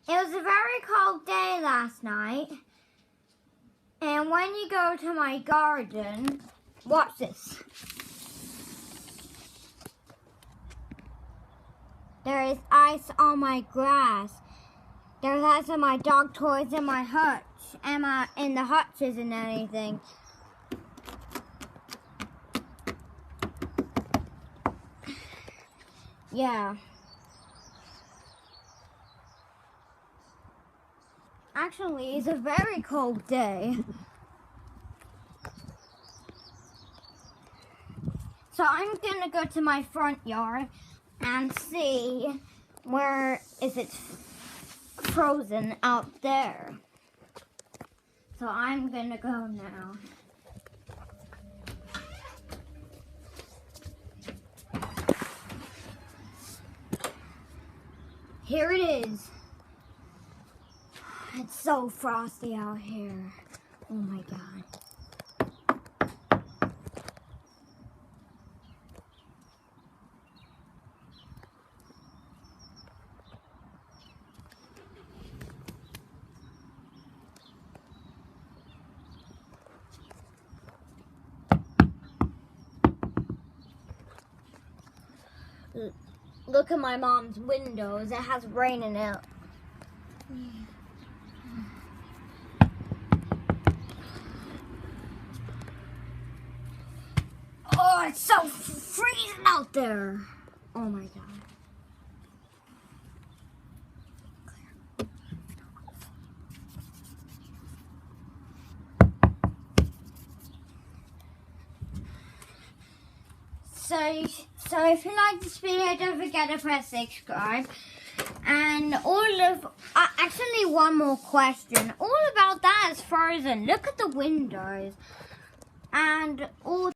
It was a very cold day last night. And when you go to my garden, watch this. There is ice on my grass. There's ice on my dog toys in my hutch. In the hutches and anything. Yeah. Actually, it's a very cold day. So I'm gonna go to my front yard and see where is it frozen out there. So I'm gonna go now. Here it is. It's so frosty out here. Oh my God. Look at my mom's windows. It has rain in it. Oh, it's so freezing out there. Oh my God. So if you like this video, don't forget to press subscribe. And actually one more question. All about that is frozen. Look at the windows. And all